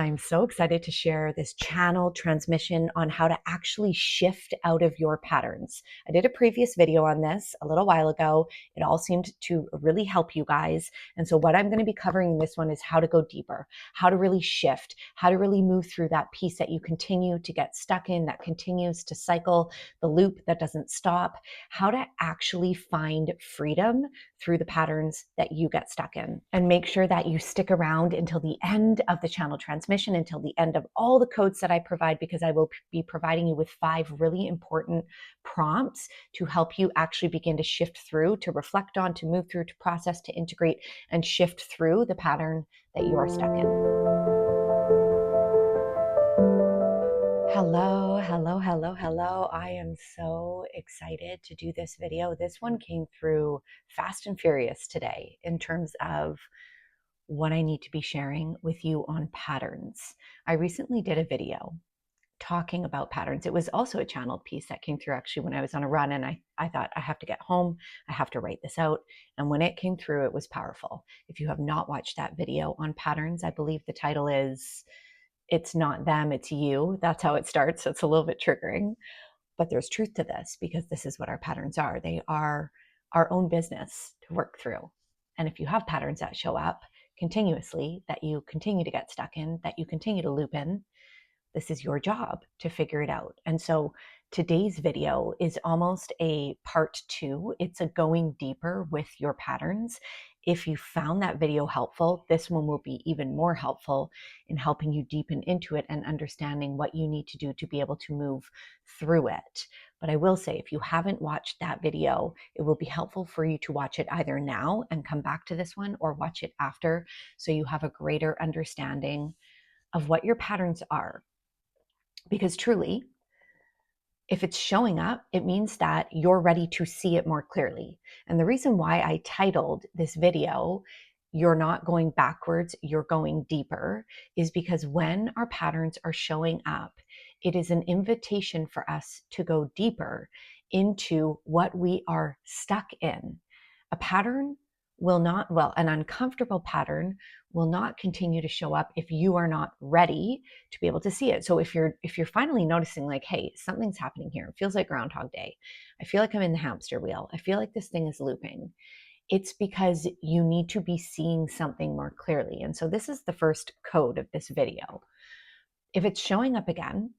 I'm so excited to share this channel transmission on how to actually shift out of your patterns. I did a previous video on this a little while ago. It all seemed to really help you guys. And so what I'm going to be covering in this one is how to go deeper, how to really shift, how to really move through that piece that you continue to get stuck in, that continues to cycle, the loop that doesn't stop, how to actually find freedom through the patterns that you get stuck in. And make sure that you stick around until the end of the channel transmission, until the end of all the codes that I provide, because I will be providing you with 5 really important prompts to help you actually begin to shift through, to reflect on, to move through, to process, to integrate, and shift through the pattern that you are stuck in. Hello. I am so excited to do this video. This one came through fast and furious today in terms of what I need to be sharing with you on patterns. I recently did a video talking about patterns. It was also a channeled piece that came through actually when I was on a run, and I thought, I have to get home, I have to write this out. And when it came through, it was powerful. If you have not watched that video on patterns, I believe the title is It's Not Them, It's You. That's how it starts. So it's a little bit triggering, but there's truth to this because this is what our patterns are. They are our own business to work through. And if you have patterns that show up continuously, that you continue to get stuck in, that you continue to loop in, this is your job to figure it out. And so today's video is almost a part 2. It's a going deeper with your patterns. If you found that video helpful, this one will be even more helpful in helping you deepen into it and understanding what you need to do to be able to move through it. But I will say, if you haven't watched that video, it will be helpful for you to watch it either now and come back to this one, or watch it after, so you have a greater understanding of what your patterns are. Because truly, if it's showing up, it means that you're ready to see it more clearly. And the reason why I titled this video, You're Not Going Backwards, You're Going Deeper, is because when our patterns are showing up, it is an invitation for us to go deeper into what we are stuck in. A pattern will not, an uncomfortable pattern will not continue to show up if you are not ready to be able to see it. So if you're finally noticing, like, hey, something's happening here, it feels like Groundhog Day, I feel like I'm in the hamster wheel, I feel like this thing is looping, it's because you need to be seeing something more clearly. And so this is the first code of this video. If it's showing up again,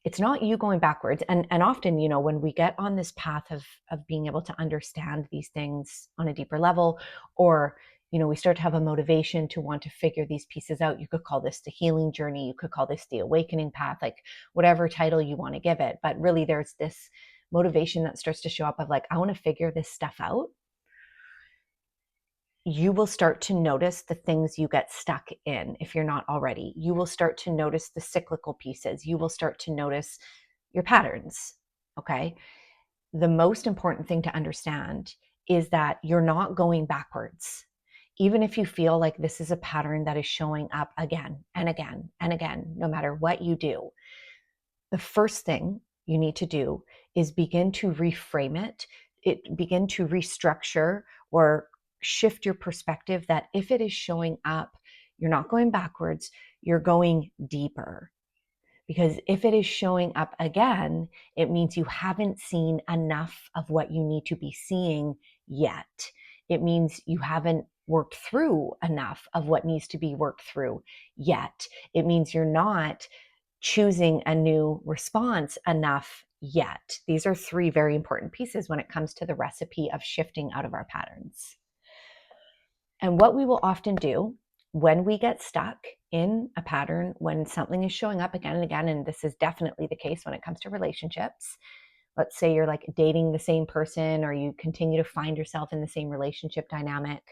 it's not you going backwards. And often, when we get on this path of being able to understand these things on a deeper level, or, we start to have a motivation to want to figure these pieces out. You could call this the healing journey. You could call this the awakening path, like whatever title you want to give it. But really, there's this motivation that starts to show up of like, I want to figure this stuff out. You will start to notice the things you get stuck in if you're not already. You will start to notice the cyclical pieces. You will start to notice your patterns, okay? The most important thing to understand is that you're not going backwards. Even if you feel like this is a pattern that is showing up again and again and again, no matter what you do, the first thing you need to do is begin to reframe it, begin to restructure or shift your perspective that if it is showing up, you're not going backwards, you're going deeper. Because if it is showing up again, it means you haven't seen enough of what you need to be seeing yet. It means you haven't worked through enough of what needs to be worked through yet. It means you're not choosing a new response enough yet. These are 3 very important pieces when it comes to the recipe of shifting out of our patterns. And what we will often do when we get stuck in a pattern, when something is showing up again and again, and this is definitely the case when it comes to relationships, let's say you're like dating the same person, or you continue to find yourself in the same relationship dynamic,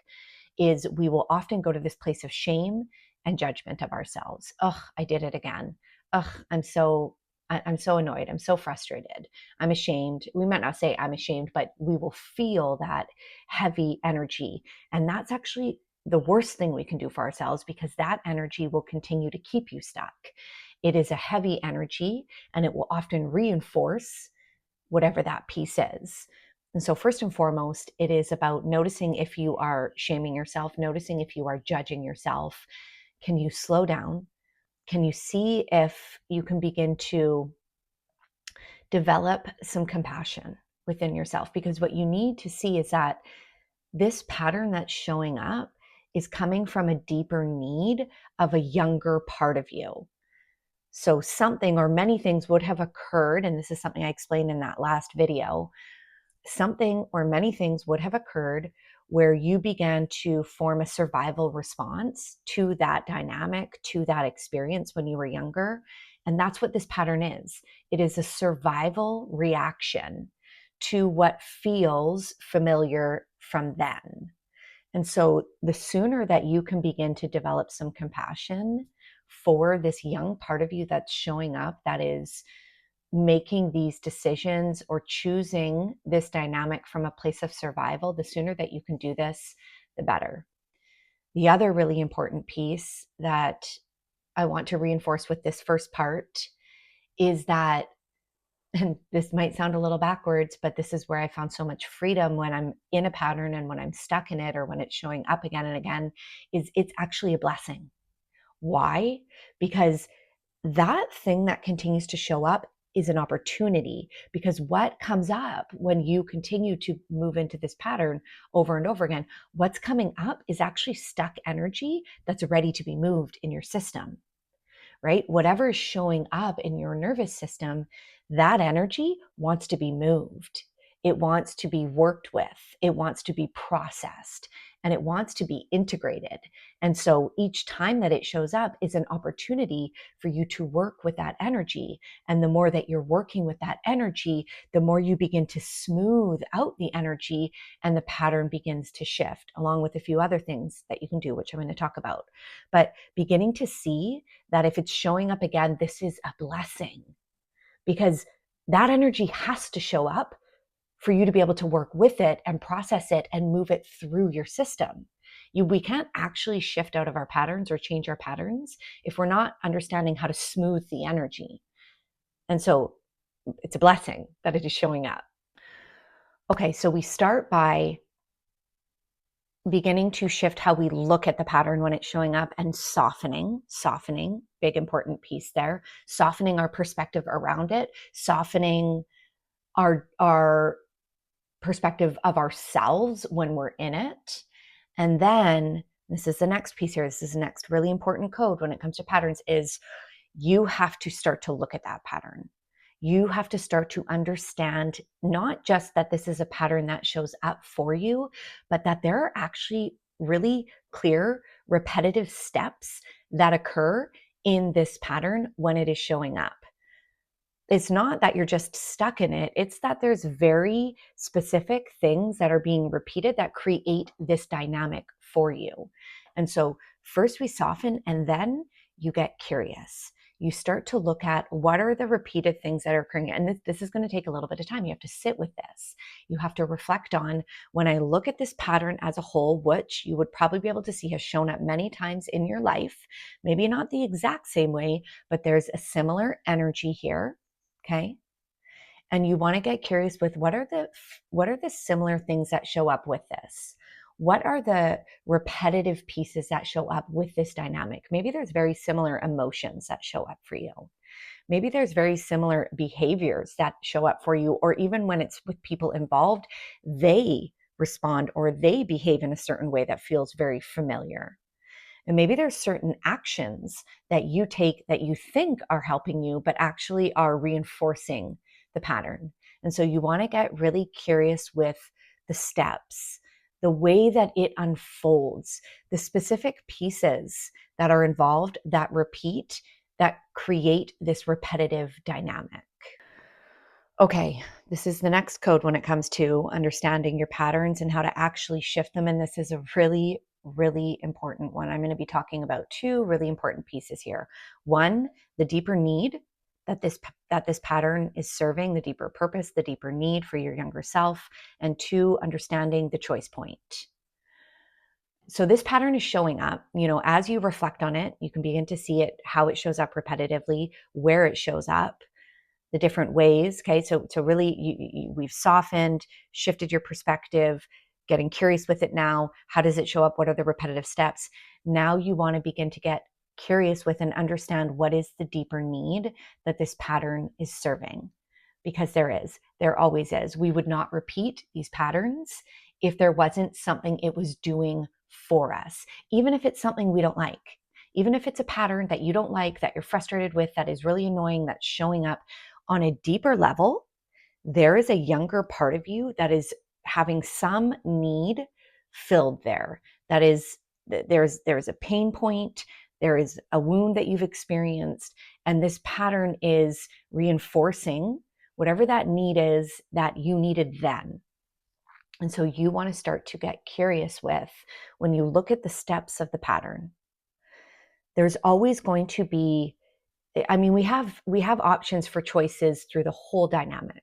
is we will often go to this place of shame and judgment of ourselves. Ugh, I did it again. Ugh, I'm so annoyed. I'm so frustrated. I'm ashamed. We might not say I'm ashamed, but we will feel that heavy energy. And that's actually the worst thing we can do for ourselves, because that energy will continue to keep you stuck. It is a heavy energy, and it will often reinforce whatever that piece is. And so first and foremost, it is about noticing if you are shaming yourself, noticing if you are judging yourself. Can you slow down? can you see if you can begin to develop some compassion within yourself? Because what you need to see is that this pattern that's showing up is coming from a deeper need of a younger part of you. So something or many things would have occurred, and this is something I explained in that last video, something or many things would have occurred where you began to form a survival response to that dynamic, to that experience when you were younger. And that's what this pattern is. It is a survival reaction to what feels familiar from then. And so the sooner that you can begin to develop some compassion for this young part of you that's showing up, that is making these decisions or choosing this dynamic from a place of survival, the sooner that you can do this, the better. The other really important piece that I want to reinforce with this first part is that, and this might sound a little backwards, but this is where I found so much freedom when I'm in a pattern and when I'm stuck in it or when it's showing up again and again, is it's actually a blessing. Why? Because that thing that continues to show up is an opportunity, because what comes up when you continue to move into this pattern over and over again, what's coming up is actually stuck energy that's ready to be moved in your system, right? Whatever is showing up in your nervous system, that energy wants to be moved. It wants to be worked with. It wants to be processed, and it wants to be integrated. And so each time that it shows up is an opportunity for you to work with that energy. And the more that you're working with that energy, the more you begin to smooth out the energy, and the pattern begins to shift, along with a few other things that you can do, which I'm going to talk about. But beginning to see that if it's showing up again, this is a blessing, because that energy has to show up for you to be able to work with it and process it and move it through your system. We can't actually shift out of our patterns or change our patterns if we're not understanding how to smooth the energy. And so it's a blessing that it is showing up. Okay, so we start by beginning to shift how we look at the pattern when it's showing up, and softening, big important piece there, softening our perspective around it, softening our perspective of ourselves when we're in it. And then this is the next piece here. This is the next really important code when it comes to patterns, is you have to start to look at that pattern. You have to start to understand not just that this is a pattern that shows up for you, but that there are actually really clear, repetitive steps that occur in this pattern when it is showing up. It's not that you're just stuck in it. It's that there's very specific things that are being repeated that create this dynamic for you. And so first we soften, and then you get curious. You start to look at what are the repeated things that are occurring. And this is going to take a little bit of time. You have to sit with this. You have to reflect on, when I look at this pattern as a whole, which you would probably be able to see has shown up many times in your life, maybe not the exact same way, but there's a similar energy here. Okay. And you want to get curious with what are the similar things that show up with this? What are the repetitive pieces that show up with this dynamic? Maybe there's very similar emotions that show up for you. Maybe there's very similar behaviors that show up for you, or even when it's with people involved, they respond or they behave in a certain way that feels very familiar. And maybe there's certain actions that you take that you think are helping you, but actually are reinforcing the pattern. And so you want to get really curious with the steps, the way that it unfolds, the specific pieces that are involved that repeat, that create this repetitive dynamic. Okay, this is the next code when it comes to understanding your patterns and how to actually shift them. And this is a really, really important one. I'm going to be talking about two really important pieces here. One, the deeper need that this pattern is serving, the deeper purpose, the deeper need for your younger self. And two, understanding the choice point. So this pattern is showing up, as you reflect on it, you can begin to see it, how it shows up repetitively, where it shows up, the different ways. Okay. So really we've softened, shifted your perspective, getting curious with it now. How does it show up? What are the repetitive steps? Now you want to begin to get curious with and understand what is the deeper need that this pattern is serving. Because there always is. We would not repeat these patterns if there wasn't something it was doing for us, even if it's something we don't like. Even if it's a pattern that you don't like, that you're frustrated with, that is really annoying, that's showing up on a deeper level, there is a younger part of you that is having some need filled there. That is, there's a pain point, there is a wound that you've experienced, and this pattern is reinforcing whatever that need is that you needed then. And so you want to start to get curious with, when you look at the steps of the pattern, there's always going to be, I mean, we have options for choices through the whole dynamic,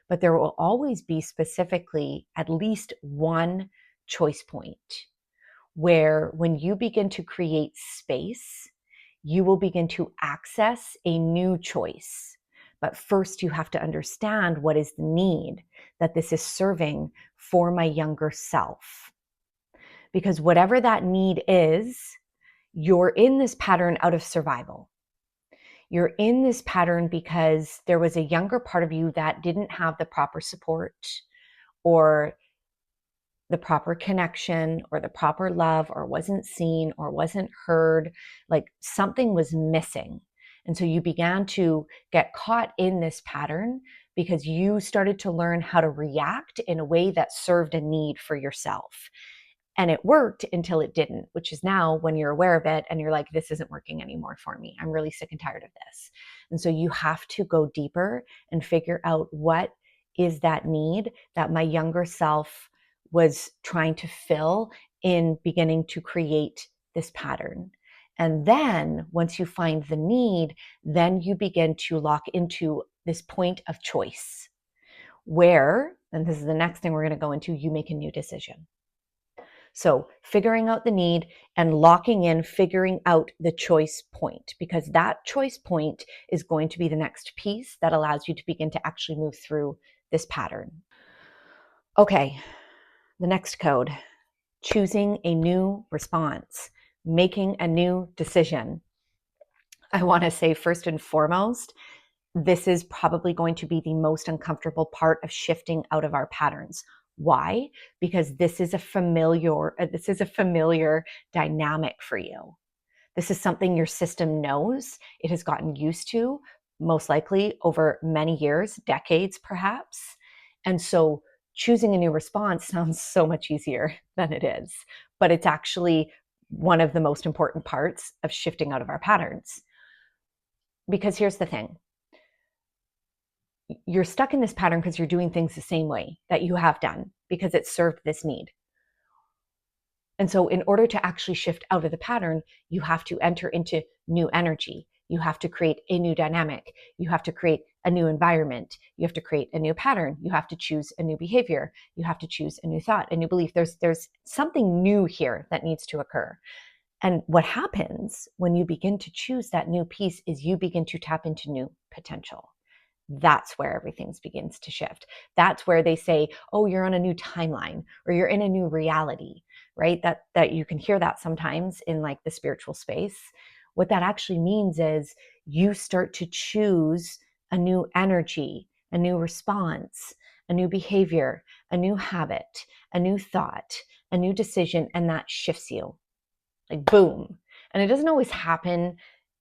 but there will always be specifically at least one choice point where when you begin to create space, you will begin to access a new choice. But first, you have to understand what is the need that this is serving for my younger self. Because whatever that need is, you're in this pattern out of survival. You're in this pattern because there was a younger part of you that didn't have the proper support or the proper connection or the proper love, or wasn't seen or wasn't heard. Like something was missing. And so you began to get caught in this pattern because you started to learn how to react in a way that served a need for yourself. And it worked until it didn't, which is now when you're aware of it and you're like, this isn't working anymore for me. I'm really sick and tired of this. And so you have to go deeper and figure out, what is that need that my younger self was trying to fill in beginning to create this pattern. And then once you find the need, then you begin to lock into this point of choice where, and this is the next thing we're going to go into, you make a new decision. So figuring out the need and locking in, figuring out the choice point, because that choice point is going to be the next piece that allows you to begin to actually move through this pattern. Okay, the next code, choosing a new response, making a new decision. I want to say first and foremost, this is probably going to be the most uncomfortable part of shifting out of our patterns. Why? Because this is a familiar dynamic for you. This is something your system knows. It has gotten used to, most likely over many years, decades perhaps. And so choosing a new response sounds so much easier than it is, but it's actually one of the most important parts of shifting out of our patterns. Because here's the thing. You're stuck in this pattern because you're doing things the same way that you have done because it served this need. And so in order to actually shift out of the pattern, you have to enter into new energy. You have to create a new dynamic. You have to create a new environment. You have to create a new pattern. You have to choose a new behavior. You have to choose a new thought, a new belief. There's something new here that needs to occur. And what happens when you begin to choose that new piece is you begin to tap into new potential. That's where everything begins to shift. That's where they say, oh, you're on a new timeline or you're in a new reality, right? That you can hear that sometimes in like the spiritual space. What that actually means is you start to choose a new energy, a new response, a new behavior, a new habit, a new thought, a new decision, and that shifts you. Like boom. And it doesn't always happen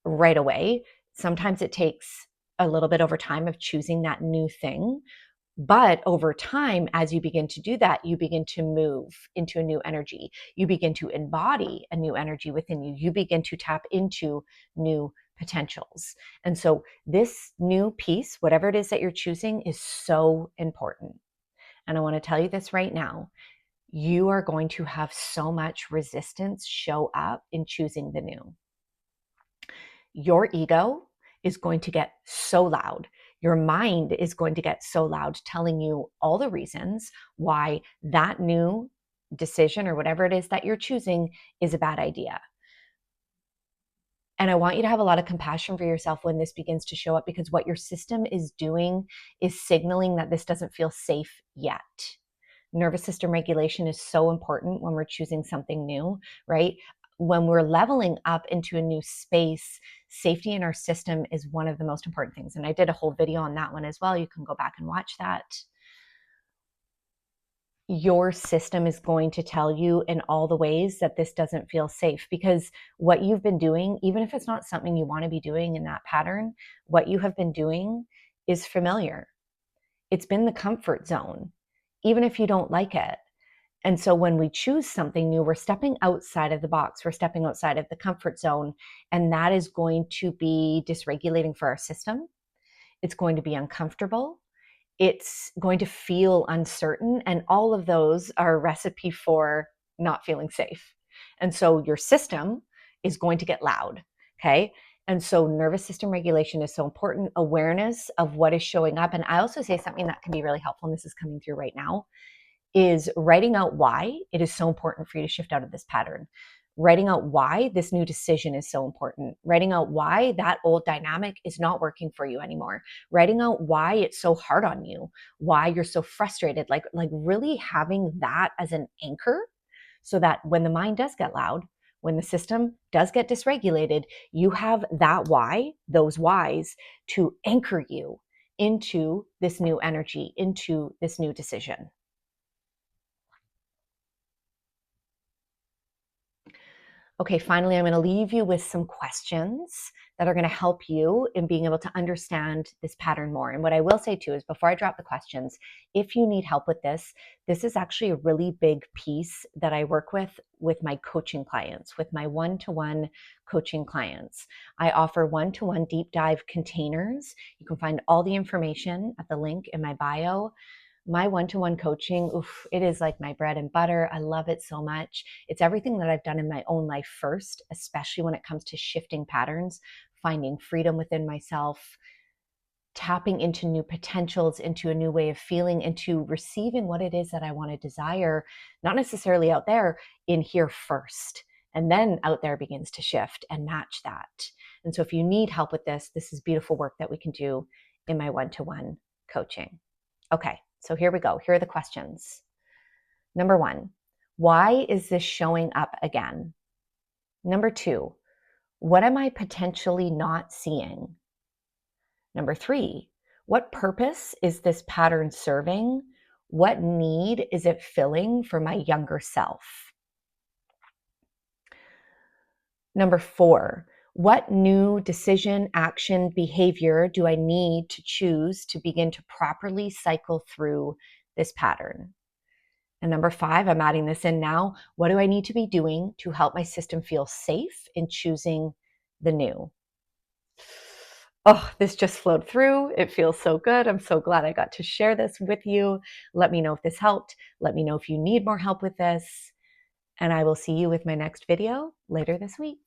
right away. Sometimes it takes a little bit over time of choosing that new thing. But over time, as you begin to do that, you begin to move into a new energy. You begin to embody a new energy within you. You begin to tap into new potentials. And so this new piece, whatever it is that you're choosing, is so important. And I want to tell you this right now. You are going to have so much resistance show up in choosing the new. Your ego is going to get so loud. Your mind is going to get so loud, telling you all the reasons why that new decision or whatever it is that you're choosing is a bad idea. And I want you to have a lot of compassion for yourself when this begins to show up, because what your system is doing is signaling that this doesn't feel safe yet. Nervous system regulation is so important when we're choosing something new, right? when we're leveling up into a new space, safety in our system is one of the most important things. And I did a whole video on that one as well. You can go back and watch that. Your system is going to tell you in all the ways that this doesn't feel safe, because what you've been doing, even if it's not something you want to be doing in that pattern, what you have been doing is familiar. It's been the comfort zone, even if you don't like it. And so when we choose something new, we're stepping outside of the box, we're stepping outside of the comfort zone, and that is going to be dysregulating for our system. It's going to be uncomfortable. It's going to feel uncertain. And all of those are a recipe for not feeling safe. And so your system is going to get loud. Okay. And so nervous system regulation is so important. Awareness of what is showing up. And I also say something that can be really helpful, and this is coming through right now, is writing out why it is so important for you to shift out of this pattern. Writing out why this new decision is so important. Writing out why that old dynamic is not working for you anymore. Writing out why it's so hard on you, why you're so frustrated, like really having that as an anchor, so that when the mind does get loud, when the system does get dysregulated, you have that why, those whys, to anchor you into this new energy, into this new decision. Okay, finally, I'm going to leave you with some questions that are going to help you in being able to understand this pattern more. And what I will say too is, before I drop the questions, if you need help with this is actually a really big piece that I work with my coaching clients, with my one-to-one coaching clients. I offer one-to-one deep dive containers. You can find all the information at the link in my bio. My one-to-one coaching, it is like my bread and butter. I love it so much. It's everything that I've done in my own life first, especially when it comes to shifting patterns, finding freedom within myself, tapping into new potentials, into a new way of feeling, into receiving what it is that I want to desire, not necessarily out there, in here first. And then out there begins to shift and match that. And so if you need help with this is beautiful work that we can do in my one-to-one coaching. Okay. So here we go. Here are the questions. Number 1, why is this showing up again? Number 2, what am I potentially not seeing? Number 3, what purpose is this pattern serving? What need is it filling for my younger self? Number 4, what new decision, action, behavior do I need to choose to begin to properly cycle through this pattern? And number 5, I'm adding this in now. What do I need to be doing to help my system feel safe in choosing the new? Oh, this just flowed through. It feels so good. I'm so glad I got to share this with you. Let me know if this helped. Let me know if you need more help with this. And I will see you with my next video later this week.